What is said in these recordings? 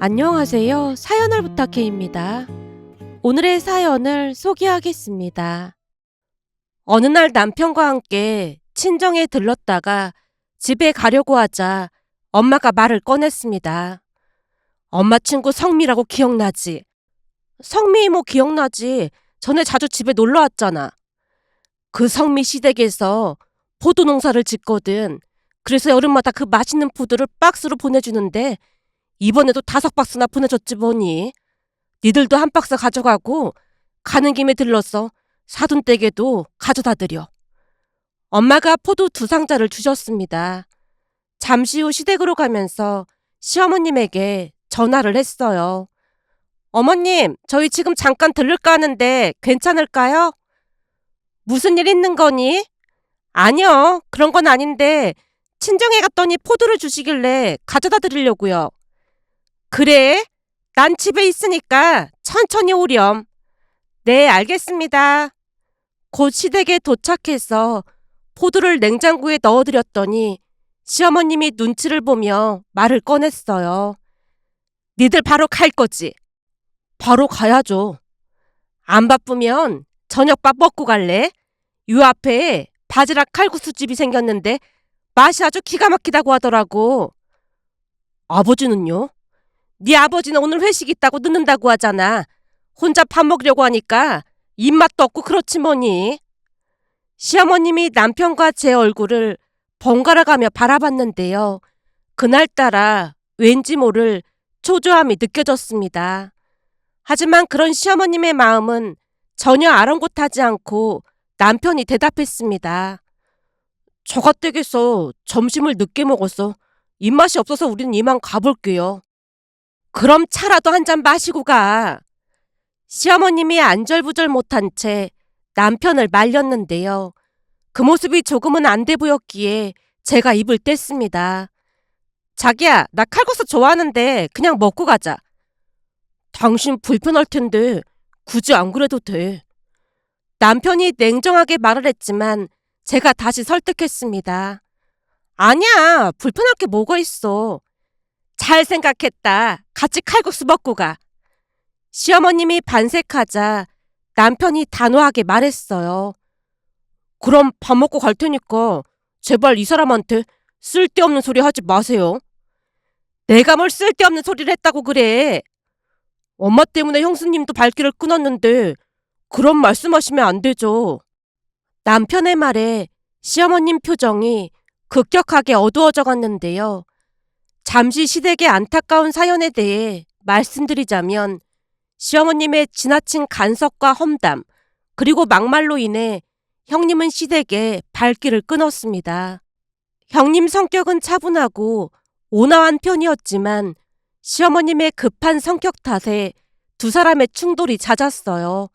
안녕하세요. 사연을 부탁해입니다. 오늘의 사연을 소개하겠습니다. 어느 날 남편과 함께 친정에 들렀다가 집에 가려고 하자 엄마가 말을 꺼냈습니다. 엄마 친구 성미라고 기억나지? 성미 이모 기억나지? 전에 자주 집에 놀러 왔잖아. 그 성미 시댁에서 포도 농사를 짓거든. 그래서 여름마다 그 맛있는 포도를 박스로 보내주는데 이번에도 5박스나 보내줬지 뭐니. 니들도 한 박스 가져가고 가는 김에 들러서 사돈댁에도 가져다 드려. 엄마가 포도 2상자를 주셨습니다. 잠시 후 시댁으로 가면서 시어머님에게 전화를 했어요. 어머님, 저희 지금 잠깐 들를까 하는데 괜찮을까요? 무슨 일 있는 거니? 아니요, 그런 건 아닌데 친정에 갔더니 포도를 주시길래 가져다 드리려고요. 그래? 난 집에 있으니까 천천히 오렴. 네, 알겠습니다. 곧 시댁에 도착해서 포도를 냉장고에 넣어드렸더니 시어머님이 눈치를 보며 말을 꺼냈어요. 니들 바로 갈 거지? 바로 가야죠. 안 바쁘면 저녁밥 먹고 갈래? 요 앞에 바지락 칼국수 집이 생겼는데 맛이 아주 기가 막히다고 하더라고. 아버지는요? 네 아버지는 오늘 회식 있다고 늦는다고 하잖아. 혼자 밥 먹으려고 하니까 입맛도 없고 그렇지 뭐니. 시어머님이 남편과 제 얼굴을 번갈아가며 바라봤는데요. 그날따라 왠지 모를 초조함이 느껴졌습니다. 하지만 그런 시어머님의 마음은 전혀 아랑곳하지 않고 남편이 대답했습니다. 저가댁에서 점심을 늦게 먹어서 입맛이 없어서 우린 이만 가볼게요. 그럼 차라도 한 잔 마시고 가. 시어머님이 안절부절 못한 채 남편을 말렸는데요. 그 모습이 조금은 안 돼 보였기에 제가 입을 뗐습니다. 자기야, 나 칼국수 좋아하는데 그냥 먹고 가자. 당신 불편할 텐데 굳이 안 그래도 돼. 남편이 냉정하게 말을 했지만 제가 다시 설득했습니다. 아니야, 불편할 게 뭐가 있어. 잘 생각했다. 같이 칼국수 먹고 가. 시어머님이 반색하자 남편이 단호하게 말했어요. 그럼 밥 먹고 갈 테니까 제발 이 사람한테 쓸데없는 소리 하지 마세요. 내가 뭘 쓸데없는 소리를 했다고 그래. 엄마 때문에 형수님도 발길을 끊었는데 그런 말씀하시면 안 되죠. 남편의 말에 시어머님 표정이 급격하게 어두워져 갔는데요. 잠시 시댁의 안타까운 사연에 대해 말씀드리자면 시어머님의 지나친 간섭과 험담 그리고 막말로 인해 형님은 시댁에 발길을 끊었습니다. 형님 성격은 차분하고 온화한 편이었지만 시어머님의 급한 성격 탓에 두 사람의 충돌이 잦았어요.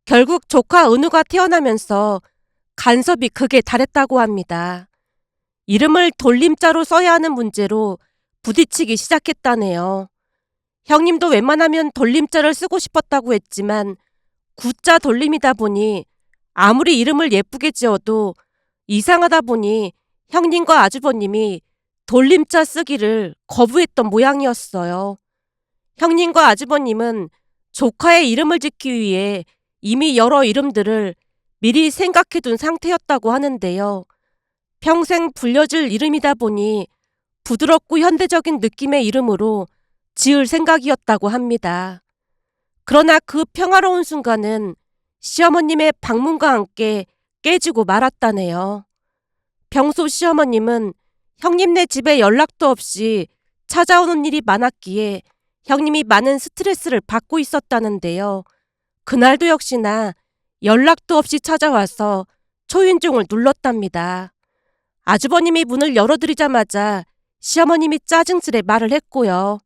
결국 조카 은우가 태어나면서 간섭이 극에 달했다고 합니다. 이름을 돌림자로 써야 하는 문제로 부딪히기 시작했다네요. 형님도 웬만하면 돌림자를 쓰고 싶었다고 했지만 구자 돌림이다 보니 아무리 이름을 예쁘게 지어도 이상하다 보니 형님과 아주버님이 돌림자 쓰기를 거부했던 모양이었어요. 형님과 아주버님은 조카의 이름을 짓기 위해 이미 여러 이름들을 미리 생각해둔 상태였다고 하는데요. 평생 불려질 이름이다 보니 부드럽고 현대적인 느낌의 이름으로 지을 생각이었다고 합니다. 그러나 그 평화로운 순간은 시어머님의 방문과 함께 깨지고 말았다네요. 평소 시어머님은 형님네 집에 연락도 없이 찾아오는 일이 많았기에 형님이 많은 스트레스를 받고 있었다는데요. 그날도 역시나 연락도 없이 찾아와서 초인종을 눌렀답니다. 아주버님이 문을 열어드리자마자 시어머님이 짜증스레 말을 했고요.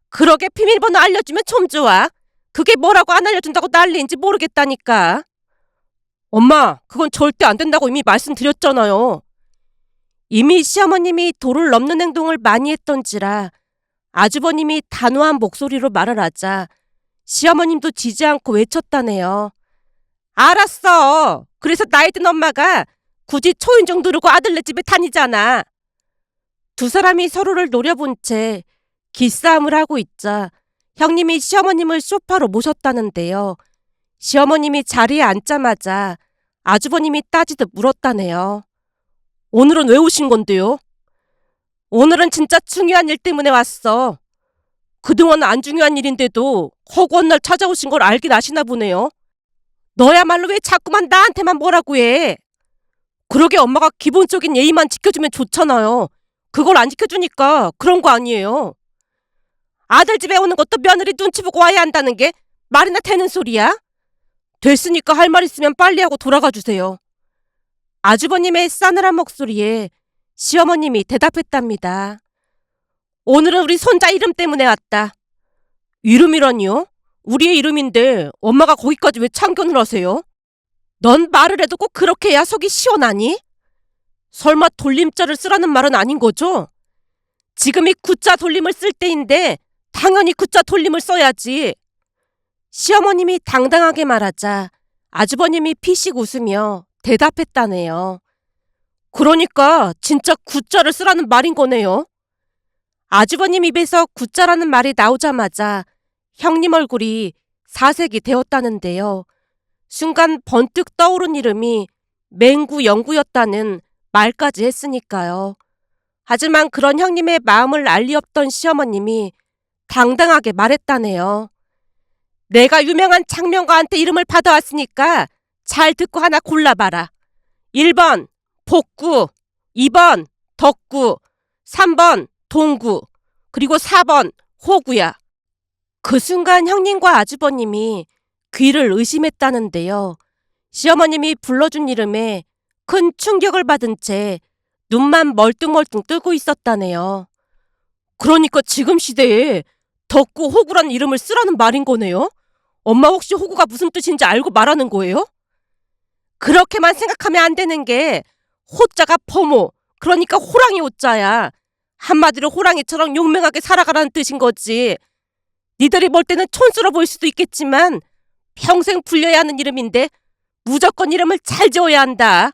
그러게 비밀번호 알려주면 좀 좋아. 그게 뭐라고 안 알려준다고 난리인지 모르겠다니까. 엄마, 그건 절대 안 된다고 이미 말씀드렸잖아요. 이미 시어머님이 도를 넘는 행동을 많이 했던지라 아주버님이 단호한 목소리로 말을 하자 시어머님도 지지 않고 외쳤다네요. 알았어. 그래서 나이 든 엄마가 굳이 초인종 누르고 아들네 집에 다니잖아. 두 사람이 서로를 노려본 채 기싸움을 하고 있자 형님이 시어머님을 소파로 모셨다는데요. 시어머님이 자리에 앉자마자 아주버님이 따지듯 물었다네요. 오늘은 왜 오신 건데요? 오늘은 진짜 중요한 일 때문에 왔어. 그동안 안 중요한 일인데도 허구한 날 찾아오신 걸 알긴 아시나 보네요. 너야말로 왜 자꾸만 나한테만 뭐라고 해? 그러게 엄마가 기본적인 예의만 지켜주면 좋잖아요. 그걸 안 지켜주니까 그런 거 아니에요. 아들 집에 오는 것도 며느리 눈치 보고 와야 한다는 게 말이나 되는 소리야? 됐으니까 할 말 있으면 빨리 하고 돌아가 주세요. 아주버님의 싸늘한 목소리에 시어머님이 대답했답니다. 오늘은 우리 손자 이름 때문에 왔다. 이름이라니요? 우리의 이름인데 엄마가 거기까지 왜 참견을 하세요? 넌 말을 해도 꼭 그렇게 해야 속이 시원하니? 설마 돌림자를 쓰라는 말은 아닌 거죠? 지금이 구자 돌림을 쓸 때인데 당연히 구자 돌림을 써야지. 시어머님이 당당하게 말하자 아주버님이 피식 웃으며 대답했다네요. 그러니까 진짜 구자를 쓰라는 말인 거네요. 아주버님 입에서 구자라는 말이 나오자마자 형님 얼굴이 사색이 되었다는데요. 순간 번뜩 떠오른 이름이 맹구 영구였다는 말까지 했으니까요. 하지만 그런 형님의 마음을 알 리 없던 시어머님이 당당하게 말했다네요. 내가 유명한 장명가한테 이름을 받아왔으니까 잘 듣고 하나 골라봐라. 1번 복구, 2번 덕구, 3번 동구, 그리고 4번 호구야. 그 순간 형님과 아주버님이 귀를 의심했다는데요. 시어머님이 불러준 이름에 큰 충격을 받은 채 눈만 멀뚱멀뚱 뜨고 있었다네요. 그러니까 지금 시대에 덕구, 호구란 이름을 쓰라는 말인 거네요? 엄마 혹시 호구가 무슨 뜻인지 알고 말하는 거예요? 그렇게만 생각하면 안 되는 게 호자가 포모, 그러니까 호랑이 호자야. 한마디로 호랑이처럼 용맹하게 살아가라는 뜻인 거지. 니들이 볼 때는 촌스러워 보일 수도 있겠지만 평생 불려야 하는 이름인데 무조건 이름을 잘 지어야 한다.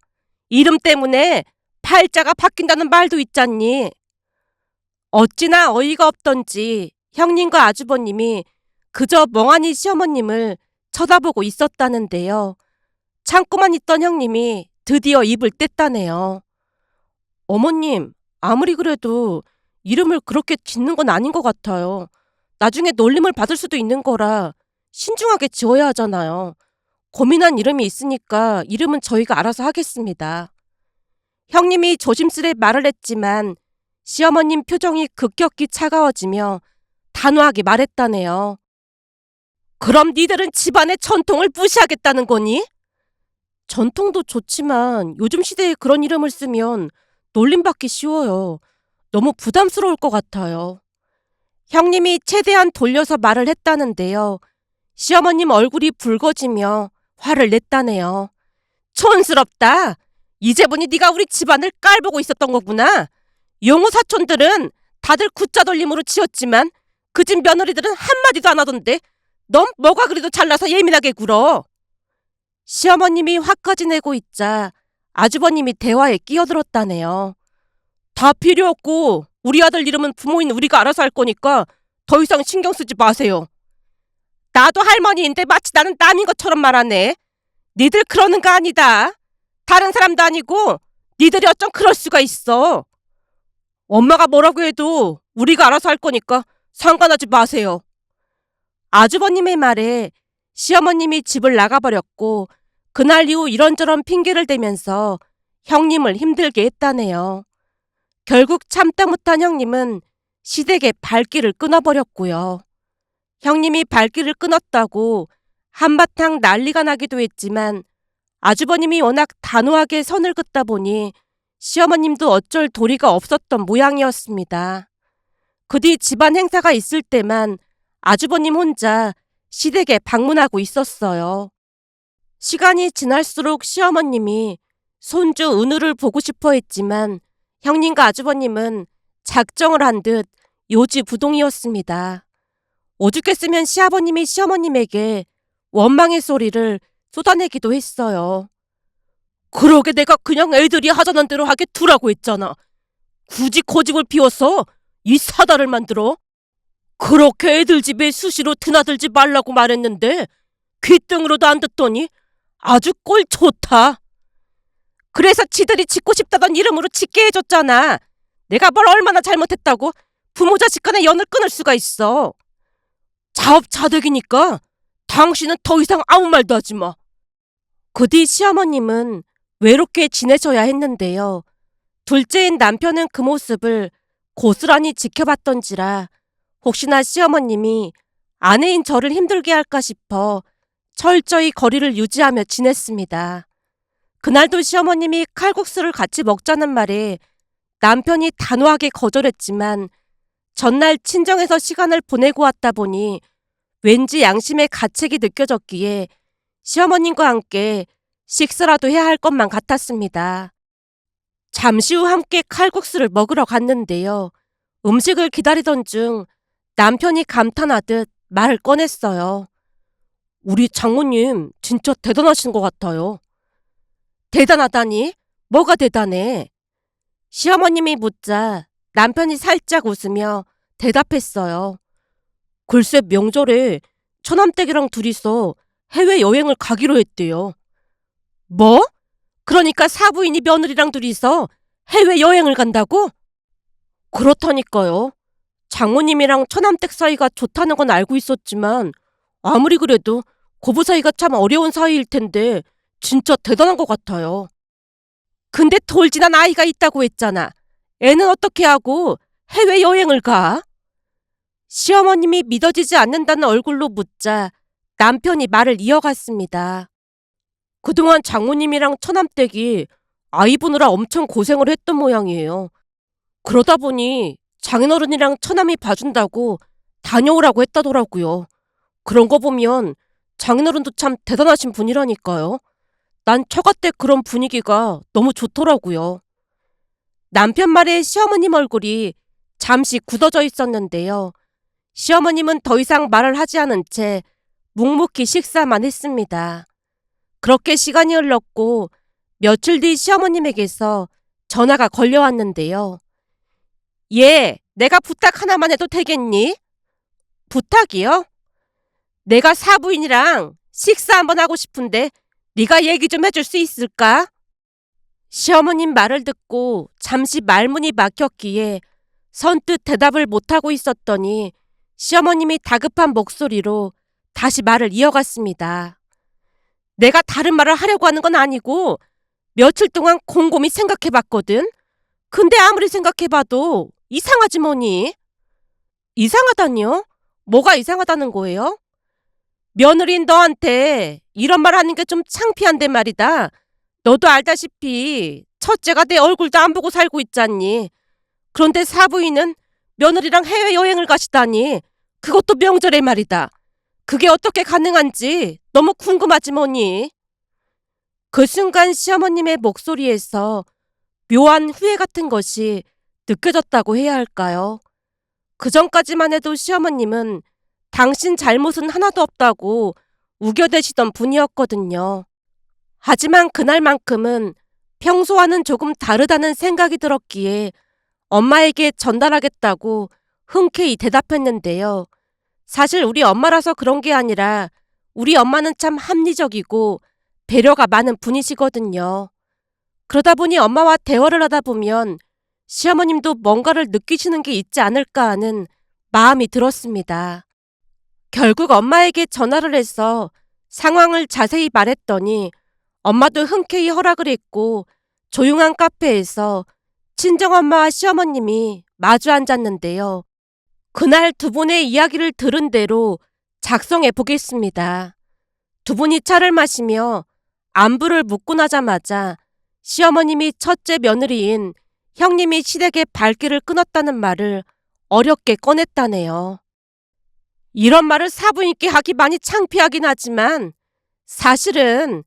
이름 때문에 팔자가 바뀐다는 말도 있잖니. 어찌나 어이가 없던지 형님과 아주버님이 그저 멍하니 시어머님을 쳐다보고 있었다는데요. 참고만 있던 형님이 드디어 입을 뗐다네요. 어머님, 아무리 그래도 이름을 그렇게 짓는 건 아닌 것 같아요. 나중에 놀림을 받을 수도 있는 거라 신중하게 지어야 하잖아요. 고민한 이름이 있으니까 이름은 저희가 알아서 하겠습니다. 형님이 조심스레 말을 했지만 시어머님 표정이 급격히 차가워지며 단호하게 말했다네요. 그럼 니들은 집안의 전통을 무시하겠다는 거니? 전통도 좋지만 요즘 시대에 그런 이름을 쓰면 놀림받기 쉬워요. 너무 부담스러울 것 같아요. 형님이 최대한 돌려서 말을 했다는데요. 시어머님 얼굴이 붉어지며 화를 냈다네요. 촌스럽다. 이제 보니 네가 우리 집안을 깔보고 있었던 거구나. 용호 사촌들은 다들 구자 돌림으로 지었지만 그 집 며느리들은 한마디도 안 하던데 넌 뭐가 그래도 잘나서 예민하게 굴어. 시어머님이 화까지 내고 있자 아주버님이 대화에 끼어들었다네요. 다 필요 없고 우리 아들 이름은 부모인 우리가 알아서 할 거니까 더 이상 신경 쓰지 마세요. 나도 할머니인데 마치 나는 남인 것처럼 말하네. 니들 그러는 거 아니다. 다른 사람도 아니고 니들이 어쩜 그럴 수가 있어. 엄마가 뭐라고 해도 우리가 알아서 할 거니까 상관하지 마세요. 아주버님의 말에 시어머님이 집을 나가버렸고 그날 이후 이런저런 핑계를 대면서 형님을 힘들게 했다네요. 결국 참다 못한 형님은 시댁의 발길을 끊어버렸고요. 형님이 발길을 끊었다고 한바탕 난리가 나기도 했지만 아주버님이 워낙 단호하게 선을 긋다 보니 시어머님도 어쩔 도리가 없었던 모양이었습니다. 그 뒤 집안 행사가 있을 때만 아주버님 혼자 시댁에 방문하고 있었어요. 시간이 지날수록 시어머님이 손주 은우를 보고 싶어 했지만 형님과 아주버님은 작정을 한 듯 요지부동이었습니다. 오죽했으면 시아버님이 시어머님에게 원망의 소리를 쏟아내기도 했어요. 그러게 내가 그냥 애들이 하자는 대로 하게 두라고 했잖아. 굳이 고집을 피워서 이 사달을 만들어? 그렇게 애들 집에 수시로 드나들지 말라고 말했는데 귀등으로도 안 듣더니 아주 꼴 좋다. 그래서 지들이 짓고 싶다던 이름으로 짓게 해줬잖아. 내가 뭘 얼마나 잘못했다고 부모 자식 간의 연을 끊을 수가 있어. 자업자득이니까 당신은 더 이상 아무 말도 하지 마. 그 뒤 시어머님은 외롭게 지내셔야 했는데요. 둘째인 남편은 그 모습을 고스란히 지켜봤던지라 혹시나 시어머님이 아내인 저를 힘들게 할까 싶어 철저히 거리를 유지하며 지냈습니다. 그날도 시어머님이 칼국수를 같이 먹자는 말에 남편이 단호하게 거절했지만 전날 친정에서 시간을 보내고 왔다 보니 왠지 양심의 가책이 느껴졌기에 시어머님과 함께 식사라도 해야 할 것만 같았습니다. 잠시 후 함께 칼국수를 먹으러 갔는데요. 음식을 기다리던 중 남편이 감탄하듯 말을 꺼냈어요. 우리 장모님 진짜 대단하신 것 같아요. 대단하다니? 뭐가 대단해? 시어머님이 묻자 남편이 살짝 웃으며 대답했어요. 글쎄 명절에 처남댁이랑 둘이서 해외여행을 가기로 했대요. 뭐? 그러니까 사부인이 며느리랑 둘이서 해외여행을 간다고? 그렇다니까요. 장모님이랑 처남댁 사이가 좋다는 건 알고 있었지만 아무리 그래도 고부 사이가 참 어려운 사이일 텐데 진짜 대단한 것 같아요. 근데 돌진한 아이가 있다고 했잖아. 애는 어떻게 하고 해외여행을 가? 시어머님이 믿어지지 않는다는 얼굴로 묻자 남편이 말을 이어갔습니다. 그동안 장모님이랑 처남댁이 아이 보느라 엄청 고생을 했던 모양이에요. 그러다 보니 장인어른이랑 처남이 봐준다고 다녀오라고 했다더라고요. 그런 거 보면 장인어른도 참 대단하신 분이라니까요. 난 처가 때 그런 분위기가 너무 좋더라고요. 남편 말에 시어머님 얼굴이 잠시 굳어져 있었는데요. 시어머님은 더 이상 말을 하지 않은 채 묵묵히 식사만 했습니다. 그렇게 시간이 흘렀고 며칠 뒤 시어머님에게서 전화가 걸려왔는데요. 얘, 내가 부탁 하나만 해도 되겠니? 부탁이요? 내가 사부인이랑 식사 한번 하고 싶은데 네가 얘기 좀 해줄 수 있을까? 시어머님 말을 듣고 잠시 말문이 막혔기에 선뜻 대답을 못하고 있었더니 시어머님이 다급한 목소리로 다시 말을 이어갔습니다. 내가 다른 말을 하려고 하는 건 아니고 며칠 동안 곰곰이 생각해봤거든. 근데 아무리 생각해봐도 이상하지 뭐니? 이상하다니요? 뭐가 이상하다는 거예요? 며느리인 너한테 이런 말 하는 게 좀 창피한데 말이다. 너도 알다시피 첫째가 내 얼굴도 안 보고 살고 있잖니. 그런데 사부인은 며느리랑 해외여행을 가시다니. 그것도 명절에 말이다. 그게 어떻게 가능한지 너무 궁금하지 뭐니. 그 순간 시어머님의 목소리에서 묘한 후회 같은 것이 느껴졌다고 해야 할까요? 그전까지만 해도 시어머님은 당신 잘못은 하나도 없다고 우겨대시던 분이었거든요. 하지만 그날만큼은 평소와는 조금 다르다는 생각이 들었기에 엄마에게 전달하겠다고 흔쾌히 대답했는데요. 사실 우리 엄마라서 그런 게 아니라 우리 엄마는 참 합리적이고 배려가 많은 분이시거든요. 그러다 보니 엄마와 대화를 하다 보면 시어머님도 뭔가를 느끼시는 게 있지 않을까 하는 마음이 들었습니다. 결국 엄마에게 전화를 해서 상황을 자세히 말했더니 엄마도 흔쾌히 허락을 했고 조용한 카페에서 친정엄마와 시어머님이 마주 앉았는데요. 그날 두 분의 이야기를 들은 대로 작성해 보겠습니다. 두 분이 차를 마시며 안부를 묻고 나자마자 시어머님이 첫째 며느리인 형님이 시댁의 발길을 끊었다는 말을 어렵게 꺼냈다네요. 이런 말을 사부인께 하기 많이 창피하긴 하지만 사실은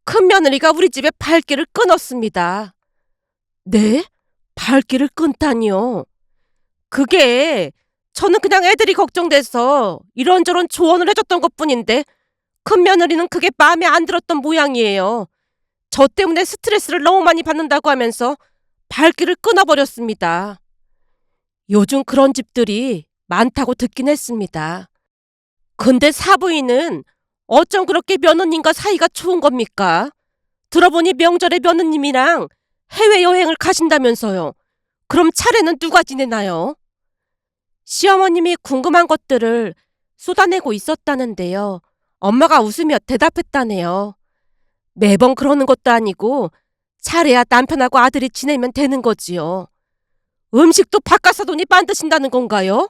큰 며느리가 우리 집에 발길을 끊었습니다. 네? 발길을 끊다니요? 그게 저는 그냥 애들이 걱정돼서 이런저런 조언을 해줬던 것뿐인데 큰 며느리는 그게 마음에 안 들었던 모양이에요. 저 때문에 스트레스를 너무 많이 받는다고 하면서 발길을 끊어버렸습니다. 요즘 그런 집들이 많다고 듣긴 했습니다. 근데 사부인은 어쩜 그렇게 며느님과 사이가 좋은 겁니까? 들어보니 명절에 며느님이랑 해외여행을 가신다면서요. 그럼 차례는 누가 지내나요? 시어머님이 궁금한 것들을 쏟아내고 있었다는데요. 엄마가 웃으며 대답했다네요. 매번 그러는 것도 아니고 차례야 남편하고 아들이 지내면 되는 거지요. 음식도 바깥사돈이 만드신다는 건가요?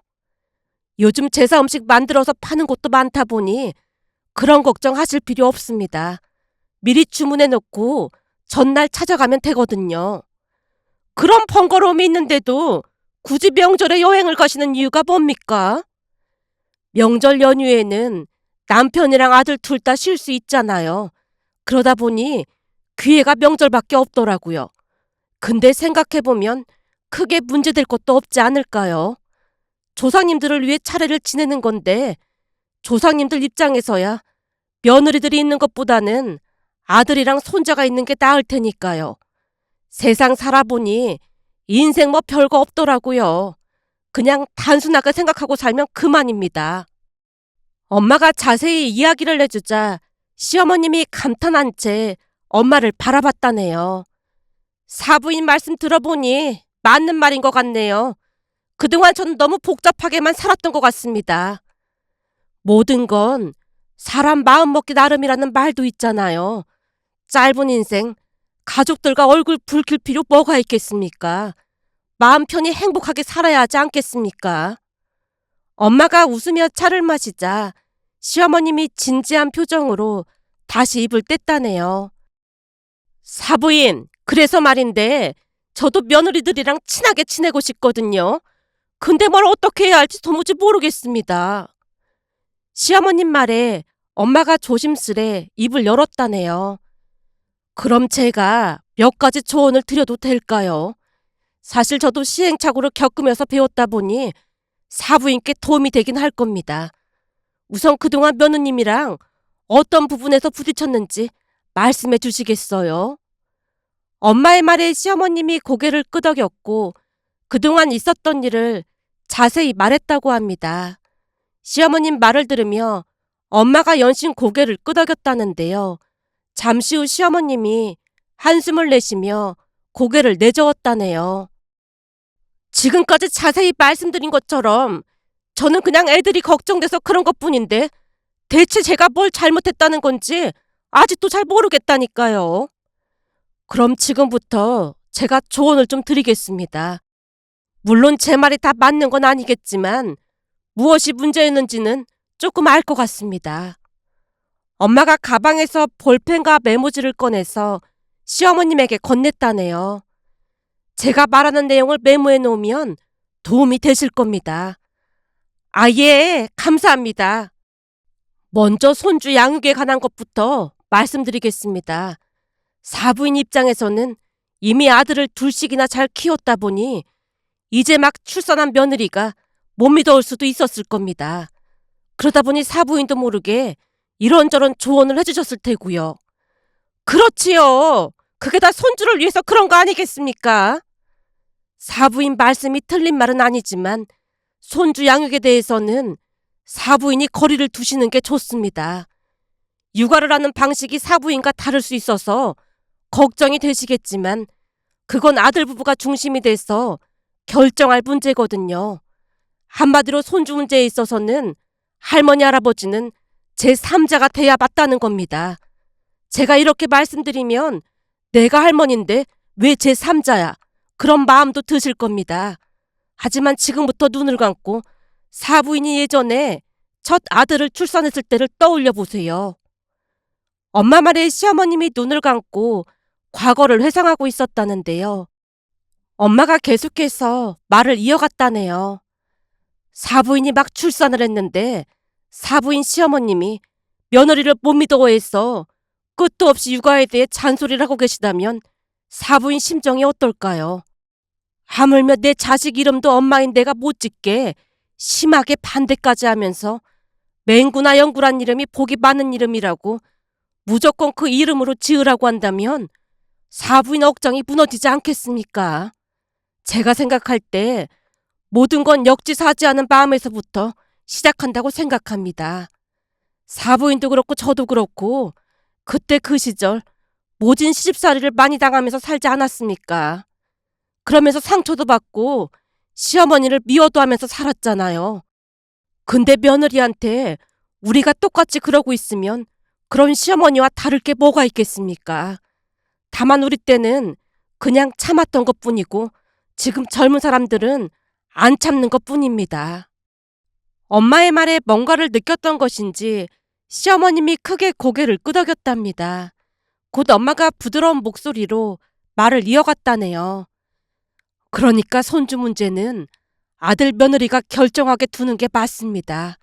요즘 제사 음식 만들어서 파는 곳도 많다 보니 그런 걱정하실 필요 없습니다. 미리 주문해 놓고 전날 찾아가면 되거든요. 그런 번거로움이 있는데도 굳이 명절에 여행을 가시는 이유가 뭡니까? 명절 연휴에는 남편이랑 아들 둘 다 쉴 수 있잖아요. 그러다 보니 기회가 명절밖에 없더라고요. 근데 생각해보면 크게 문제될 것도 없지 않을까요? 조상님들을 위해 차례를 지내는 건데 조상님들 입장에서야 며느리들이 있는 것보다는 아들이랑 손자가 있는 게 나을 테니까요. 세상 살아보니 인생 뭐 별거 없더라고요. 그냥 단순하게 생각하고 살면 그만입니다. 엄마가 자세히 이야기를 해주자 시어머님이 감탄한 채 엄마를 바라봤다네요. 사부인 말씀 들어보니 맞는 말인 것 같네요. 그동안 저는 너무 복잡하게만 살았던 것 같습니다. 모든 건 사람 마음 먹기 나름이라는 말도 있잖아요. 짧은 인생, 가족들과 얼굴 붉힐 필요 뭐가 있겠습니까? 마음 편히 행복하게 살아야 하지 않겠습니까? 엄마가 웃으며 차를 마시자 시어머님이 진지한 표정으로 다시 입을 뗐다네요. 사부인, 그래서 말인데 저도 며느리들이랑 친하게 지내고 싶거든요. 근데 뭘 어떻게 해야 할지 도무지 모르겠습니다. 시어머님 말에 엄마가 조심스레 입을 열었다네요. 그럼 제가 몇 가지 조언을 드려도 될까요? 사실 저도 시행착오를 겪으면서 배웠다 보니 사부인께 도움이 되긴 할 겁니다. 우선 그동안 며느님이랑 어떤 부분에서 부딪혔는지 말씀해 주시겠어요? 엄마의 말에 시어머님이 고개를 끄덕였고 그동안 있었던 일을 자세히 말했다고 합니다. 시어머님 말을 들으며 엄마가 연신 고개를 끄덕였다는데요. 잠시 후 시어머님이 한숨을 내쉬며 고개를 내저었다네요. 지금까지 자세히 말씀드린 것처럼 저는 그냥 애들이 걱정돼서 그런 것뿐인데 대체 제가 뭘 잘못했다는 건지 아직도 잘 모르겠다니까요. 그럼 지금부터 제가 조언을 좀 드리겠습니다. 물론 제 말이 다 맞는 건 아니겠지만 무엇이 문제였는지는 조금 알 것 같습니다. 엄마가 가방에서 볼펜과 메모지를 꺼내서 시어머님에게 건넸다네요. 제가 말하는 내용을 메모해 놓으면 도움이 되실 겁니다. 아, 예, 감사합니다. 먼저 손주 양육에 관한 것부터 말씀드리겠습니다. 사부인 입장에서는 이미 아들을 둘씩이나 잘 키웠다 보니 이제 막 출산한 며느리가 못 믿어올 수도 있었을 겁니다. 그러다 보니 사부인도 모르게 이런저런 조언을 해주셨을 테고요. 그렇지요. 그게 다 손주를 위해서 그런 거 아니겠습니까? 사부인 말씀이 틀린 말은 아니지만 손주 양육에 대해서는 사부인이 거리를 두시는 게 좋습니다. 육아를 하는 방식이 사부인과 다를 수 있어서 걱정이 되시겠지만 그건 아들 부부가 중심이 돼서 결정할 문제거든요. 한마디로 손주 문제에 있어서는 할머니 할아버지는 제3자가 돼야 맞다는 겁니다. 제가 이렇게 말씀드리면 내가 할머니인데 왜 제3자야? 그런 마음도 드실 겁니다. 하지만 지금부터 눈을 감고 사부인이 예전에 첫 아들을 출산했을 때를 떠올려 보세요. 엄마 말에 시어머님이 눈을 감고 과거를 회상하고 있었다는데요. 엄마가 계속해서 말을 이어갔다네요. 사부인이 막 출산을 했는데 사부인 시어머님이 며느리를 못 믿어해서 끝도 없이 육아에 대해 잔소리를 하고 계시다면 사부인 심정이 어떨까요? 하물며 내 자식 이름도 엄마인 내가 못 짓게 심하게 반대까지 하면서 맹구나 영구란 이름이 복이 많은 이름이라고 무조건 그 이름으로 지으라고 한다면 사부인 억장이 무너지지 않겠습니까? 제가 생각할 때 모든 건 역지사지하는 마음에서부터 시작한다고 생각합니다. 사부인도 그렇고 저도 그렇고 그때 그 시절 모진 시집살이를 많이 당하면서 살지 않았습니까? 그러면서 상처도 받고 시어머니를 미워도 하면서 살았잖아요. 근데 며느리한테 우리가 똑같이 그러고 있으면 그런 시어머니와 다를 게 뭐가 있겠습니까? 다만 우리 때는 그냥 참았던 것뿐이고 지금 젊은 사람들은 안 참는 것뿐입니다. 엄마의 말에 뭔가를 느꼈던 것인지 시어머님이 크게 고개를 끄덕였답니다. 곧 엄마가 부드러운 목소리로 말을 이어갔다네요. 그러니까 손주 문제는 아들 며느리가 결정하게 두는 게 맞습니다.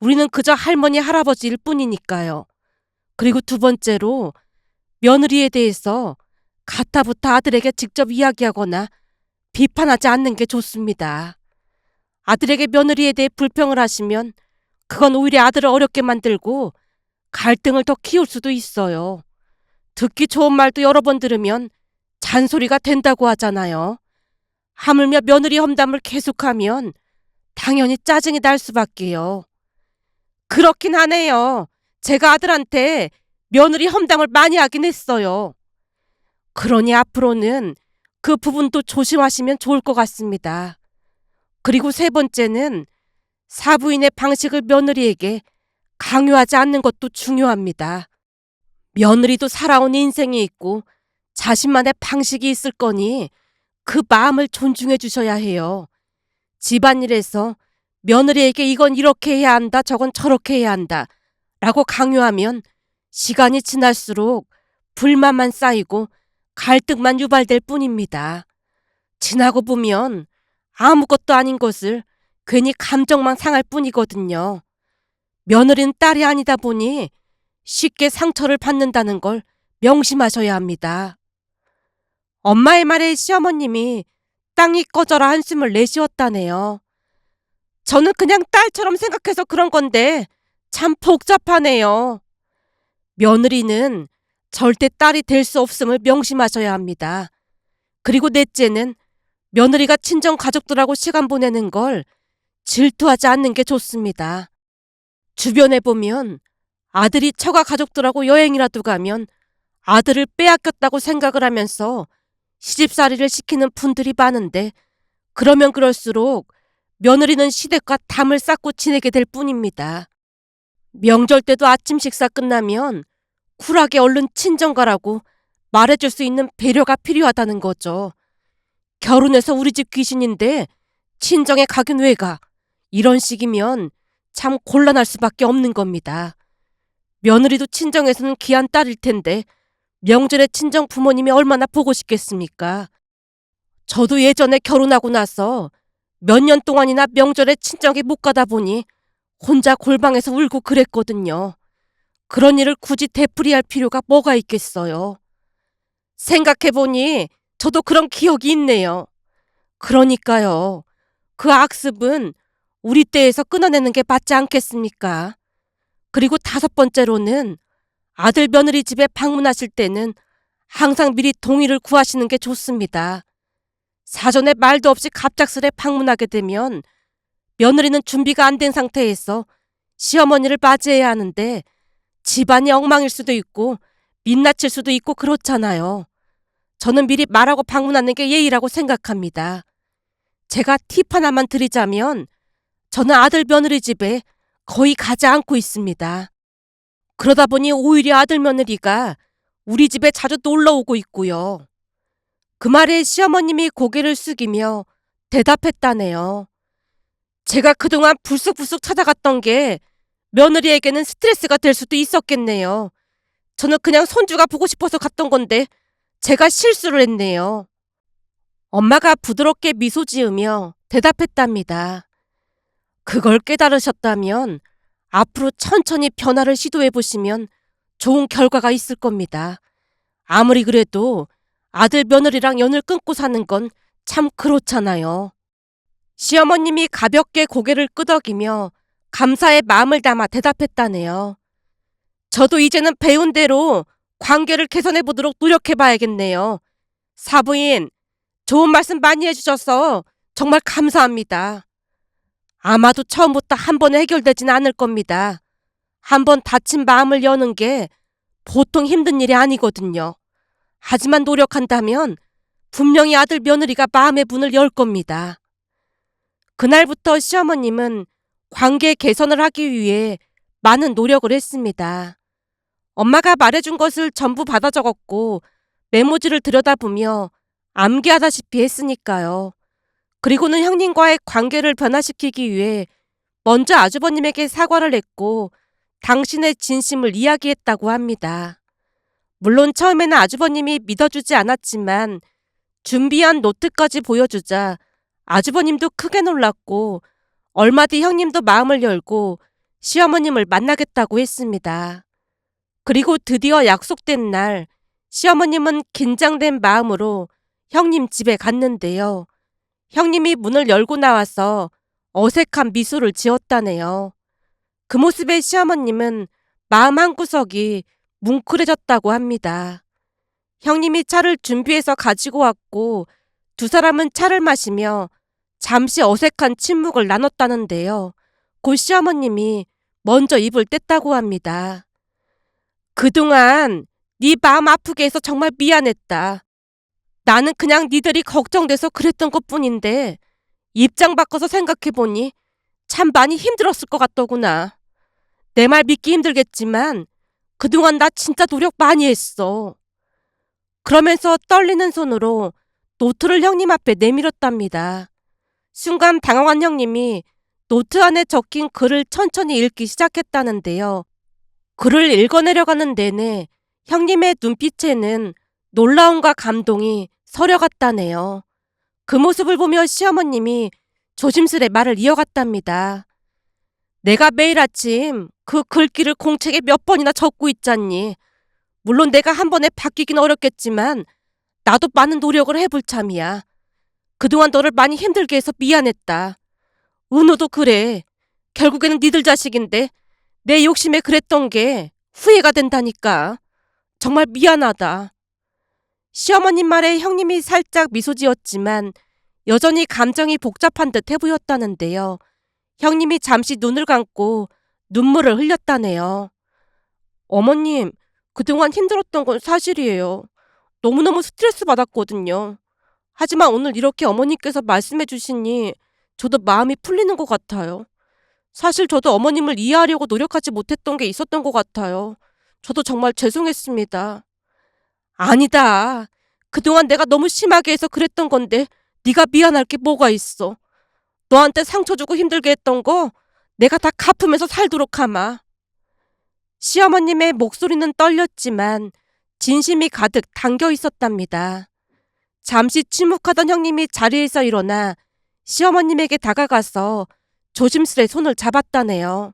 우리는 그저 할머니 할아버지일 뿐이니까요. 그리고 두 번째로 며느리에 대해서 가타부터 아들에게 직접 이야기하거나 비판하지 않는 게 좋습니다. 아들에게 며느리에 대해 불평을 하시면 그건 오히려 아들을 어렵게 만들고 갈등을 더 키울 수도 있어요. 듣기 좋은 말도 여러 번 들으면 잔소리가 된다고 하잖아요. 하물며 며느리 험담을 계속하면 당연히 짜증이 날 수밖에요. 그렇긴 하네요. 제가 아들한테 며느리 험담을 많이 하긴 했어요. 그러니 앞으로는 그 부분도 조심하시면 좋을 것 같습니다. 그리고 세 번째는 사부인의 방식을 며느리에게 강요하지 않는 것도 중요합니다. 며느리도 살아온 인생이 있고 자신만의 방식이 있을 거니 그 마음을 존중해 주셔야 해요. 집안일에서 며느리에게 이건 이렇게 해야 한다, 저건 저렇게 해야 한다 라고 강요하면 시간이 지날수록 불만만 쌓이고 갈등만 유발될 뿐입니다. 지나고 보면 아무것도 아닌 것을 괜히 감정만 상할 뿐이거든요. 며느리는 딸이 아니다 보니 쉽게 상처를 받는다는 걸 명심하셔야 합니다. 엄마의 말에 시어머님이 땅이 꺼져라 한숨을 내쉬었다네요. 저는 그냥 딸처럼 생각해서 그런 건데 참 복잡하네요. 며느리는 절대 딸이 될 수 없음을 명심하셔야 합니다. 그리고 넷째는 며느리가 친정 가족들하고 시간 보내는 걸 질투하지 않는 게 좋습니다. 주변에 보면 아들이 처가 가족들하고 여행이라도 가면 아들을 빼앗겼다고 생각을 하면서 시집살이를 시키는 분들이 많은데 그러면 그럴수록 며느리는 시댁과 담을 쌓고 지내게 될 뿐입니다. 명절 때도 아침 식사 끝나면 쿨하게 얼른 친정 가라고 말해줄 수 있는 배려가 필요하다는 거죠. 결혼해서 우리 집 귀신인데 친정에 가긴 왜 가? 이런 식이면 참 곤란할 수밖에 없는 겁니다. 며느리도 친정에서는 귀한 딸일 텐데 명절에 친정 부모님이 얼마나 보고 싶겠습니까? 저도 예전에 결혼하고 나서 몇 년 동안이나 명절에 친정에 못 가다 보니 혼자 골방에서 울고 그랬거든요. 그런 일을 굳이 되풀이할 필요가 뭐가 있겠어요. 생각해보니 저도 그런 기억이 있네요. 그러니까요. 그 악습은 우리 때에서 끊어내는 게 맞지 않겠습니까? 그리고 다섯 번째로는 아들 며느리 집에 방문하실 때는 항상 미리 동의를 구하시는 게 좋습니다. 사전에 말도 없이 갑작스레 방문하게 되면 며느리는 준비가 안 된 상태에서 시어머니를 맞이해야 하는데 집안이 엉망일 수도 있고 민낯일 수도 있고 그렇잖아요. 저는 미리 말하고 방문하는 게 예의라고 생각합니다. 제가 팁 하나만 드리자면 저는 아들 며느리 집에 거의 가지 않고 있습니다. 그러다 보니 오히려 아들 며느리가 우리 집에 자주 놀러 오고 있고요. 그 말에 시어머님이 고개를 숙이며 대답했다네요. 제가 그동안 불쑥불쑥 찾아갔던 게 며느리에게는 스트레스가 될 수도 있었겠네요. 저는 그냥 손주가 보고 싶어서 갔던 건데 제가 실수를 했네요. 엄마가 부드럽게 미소 지으며 대답했답니다. 그걸 깨달으셨다면 앞으로 천천히 변화를 시도해 보시면 좋은 결과가 있을 겁니다. 아무리 그래도 아들 며느리랑 연을 끊고 사는 건 참 그렇잖아요. 시어머님이 가볍게 고개를 끄덕이며 감사의 마음을 담아 대답했다네요. 저도 이제는 배운 대로 관계를 개선해 보도록 노력해 봐야겠네요. 사부인, 좋은 말씀 많이 해주셔서 정말 감사합니다. 아마도 처음부터 한 번에 해결되진 않을 겁니다. 한 번 다친 마음을 여는 게 보통 힘든 일이 아니거든요. 하지만 노력한다면 분명히 아들 며느리가 마음의 문을 열 겁니다. 그날부터 시어머님은 관계 개선을 하기 위해 많은 노력을 했습니다. 엄마가 말해준 것을 전부 받아 적었고 메모지를 들여다보며 암기하다시피 했으니까요. 그리고는 형님과의 관계를 변화시키기 위해 먼저 아주버님에게 사과를 했고 당신의 진심을 이야기했다고 합니다. 물론 처음에는 아주버님이 믿어주지 않았지만 준비한 노트까지 보여주자 아주버님도 크게 놀랐고 얼마 뒤 형님도 마음을 열고 시어머님을 만나겠다고 했습니다. 그리고 드디어 약속된 날 시어머님은 긴장된 마음으로 형님 집에 갔는데요. 형님이 문을 열고 나와서 어색한 미소를 지었다네요. 그 모습에 시어머님은 마음 한구석이 뭉클해졌다고 합니다. 형님이 차를 준비해서 가지고 왔고 두 사람은 차를 마시며 잠시 어색한 침묵을 나눴다는데요. 곧 시어머님이 먼저 입을 뗐다고 합니다. 그동안 네 마음 아프게 해서 정말 미안했다. 나는 그냥 니들이 걱정돼서 그랬던 것뿐인데 입장 바꿔서 생각해보니 참 많이 힘들었을 것 같더구나. 내 말 믿기 힘들겠지만 그동안 나 진짜 노력 많이 했어. 그러면서 떨리는 손으로 노트를 형님 앞에 내밀었답니다. 순간 당황한 형님이 노트 안에 적힌 글을 천천히 읽기 시작했다는데요. 글을 읽어내려가는 내내 형님의 눈빛에는 놀라움과 감동이 서려갔다네요. 그 모습을 보며 시어머님이 조심스레 말을 이어갔답니다. 내가 매일 아침 그 글귀를 공책에 몇 번이나 적고 있잖니. 물론 내가 한 번에 바뀌긴 어렵겠지만 나도 많은 노력을 해볼 참이야. 그동안 너를 많이 힘들게 해서 미안했다. 은우도 그래. 결국에는 니들 자식인데 내 욕심에 그랬던 게 후회가 된다니까. 정말 미안하다. 시어머님 말에 형님이 살짝 미소 지었지만 여전히 감정이 복잡한 듯 해 보였다는데요. 형님이 잠시 눈을 감고 눈물을 흘렸다네요. 어머님, 그동안 힘들었던 건 사실이에요. 너무너무 스트레스 받았거든요. 하지만 오늘 이렇게 어머님께서 말씀해 주시니 저도 마음이 풀리는 것 같아요. 사실 저도 어머님을 이해하려고 노력하지 못했던 게 있었던 것 같아요. 저도 정말 죄송했습니다. 아니다. 그동안 내가 너무 심하게 해서 그랬던 건데 네가 미안할 게 뭐가 있어. 너한테 상처 주고 힘들게 했던 거 내가 다 갚으면서 살도록 하마. 시어머님의 목소리는 떨렸지만 진심이 가득 담겨 있었답니다. 잠시 침묵하던 형님이 자리에서 일어나 시어머님에게 다가가서 조심스레 손을 잡았다네요.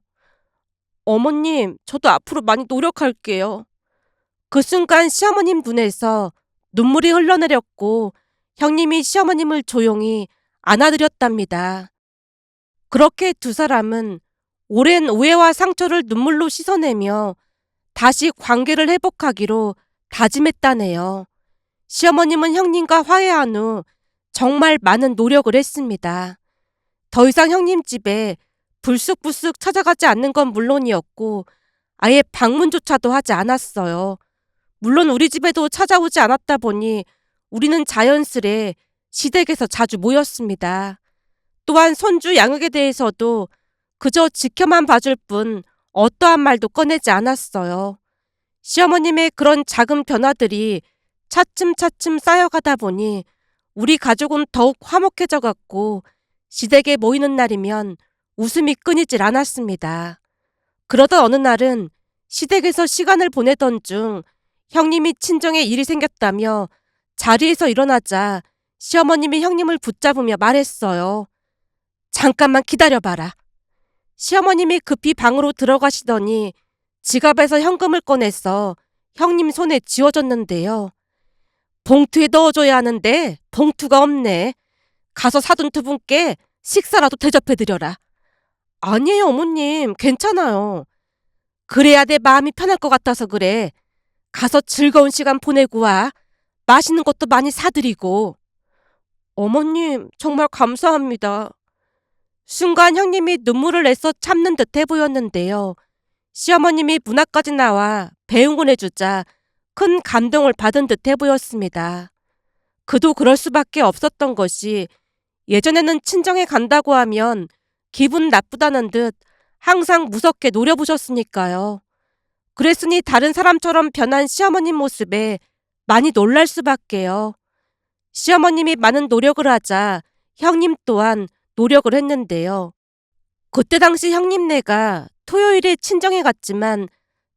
어머님, 저도 앞으로 많이 노력할게요. 그 순간 시어머님 눈에서 눈물이 흘러내렸고 형님이 시어머님을 조용히 안아드렸답니다. 그렇게 두 사람은 오랜 오해와 상처를 눈물로 씻어내며 다시 관계를 회복하기로 다짐했다네요. 시어머님은 형님과 화해한 후 정말 많은 노력을 했습니다. 더 이상 형님 집에 불쑥불쑥 찾아가지 않는 건 물론이었고 아예 방문조차도 하지 않았어요. 물론 우리 집에도 찾아오지 않았다 보니 우리는 자연스레 시댁에서 자주 모였습니다. 또한 손주 양육에 대해서도 그저 지켜만 봐줄 뿐 어떠한 말도 꺼내지 않았어요. 시어머님의 그런 작은 변화들이 차츰차츰 쌓여가다 보니 우리 가족은 더욱 화목해져 갔고 시댁에 모이는 날이면 웃음이 끊이질 않았습니다. 그러던 어느 날은 시댁에서 시간을 보내던 중 형님이 친정에 일이 생겼다며 자리에서 일어나자 시어머님이 형님을 붙잡으며 말했어요. 잠깐만 기다려봐라. 시어머님이 급히 방으로 들어가시더니 지갑에서 현금을 꺼내서 형님 손에 쥐어줬는데요. 봉투에 넣어줘야 하는데 봉투가 없네. 가서 사돈 두 분께 식사라도 대접해드려라. 아니에요 어머님, 괜찮아요. 그래야 내 마음이 편할 것 같아서 그래. 가서 즐거운 시간 보내고 와. 맛있는 것도 많이 사드리고. 어머님, 정말 감사합니다. 순간 형님이 눈물을 내서 참는 듯해 보였는데요. 시어머님이 문 앞까지 나와 배웅을 해주자 큰 감동을 받은 듯해 보였습니다. 그도 그럴 수밖에 없었던 것이 예전에는 친정에 간다고 하면 기분 나쁘다는 듯 항상 무섭게 노려보셨으니까요. 그랬으니 다른 사람처럼 변한 시어머님 모습에 많이 놀랄 수밖에요. 시어머님이 많은 노력을 하자 형님 또한 노력을 했는데요. 그때 당시 형님네가 토요일에 친정에 갔지만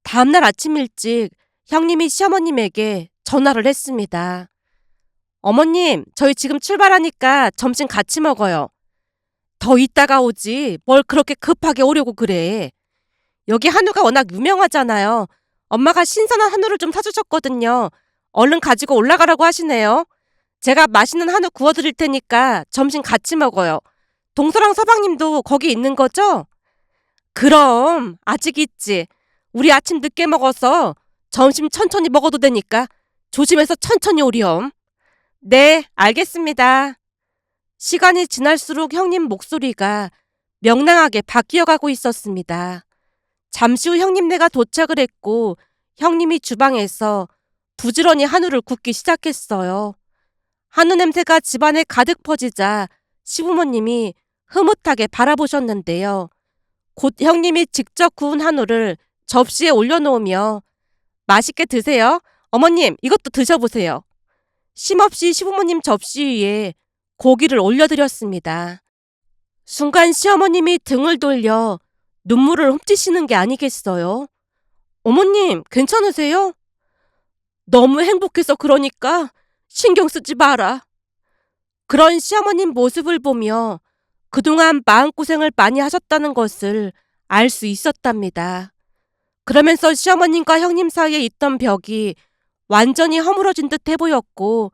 다음날 아침 일찍 형님이 시어머님에게 전화를 했습니다. 어머님, 저희 지금 출발하니까 점심 같이 먹어요. 더 이따가 오지 뭘 그렇게 급하게 오려고 그래. 여기 한우가 워낙 유명하잖아요. 엄마가 신선한 한우를 좀 사주셨거든요. 얼른 가지고 올라가라고 하시네요. 제가 맛있는 한우 구워드릴 테니까 점심 같이 먹어요. 동서랑 서방님도 거기 있는 거죠? 그럼 아직 있지. 우리 아침 늦게 먹어서 점심 천천히 먹어도 되니까 조심해서 천천히 오렴. 네, 알겠습니다. 시간이 지날수록 형님 목소리가 명랑하게 바뀌어가고 있었습니다. 잠시 후 형님네가 도착을 했고 형님이 주방에서 부지런히 한우를 굽기 시작했어요. 한우 냄새가 집안에 가득 퍼지자 시부모님이 흐뭇하게 바라보셨는데요. 곧 형님이 직접 구운 한우를 접시에 올려놓으며 맛있게 드세요. 어머님, 이것도 드셔보세요. 쉼없이 시부모님 접시 위에 고기를 올려드렸습니다. 순간 시어머님이 등을 돌려 눈물을 훔치시는 게 아니겠어요? 어머님, 괜찮으세요? 너무 행복해서 그러니까 신경 쓰지 마라. 그런 시어머님 모습을 보며 그동안 마음고생을 많이 하셨다는 것을 알 수 있었답니다. 그러면서 시어머님과 형님 사이에 있던 벽이 완전히 허물어진 듯 해 보였고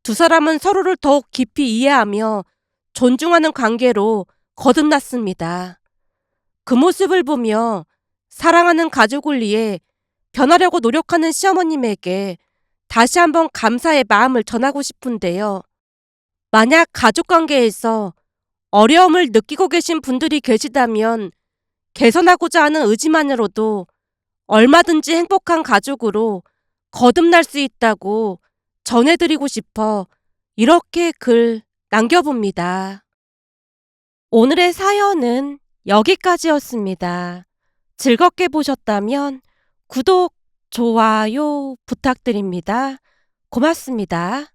두 사람은 서로를 더욱 깊이 이해하며 존중하는 관계로 거듭났습니다. 그 모습을 보며 사랑하는 가족을 위해 변하려고 노력하는 시어머님에게 다시 한번 감사의 마음을 전하고 싶은데요. 만약 가족관계에서 어려움을 느끼고 계신 분들이 계시다면 개선하고자 하는 의지만으로도 얼마든지 행복한 가족으로 거듭날 수 있다고 전해드리고 싶어 이렇게 글 남겨봅니다. 오늘의 사연은 여기까지였습니다. 즐겁게 보셨다면 구독, 좋아요 부탁드립니다. 고맙습니다.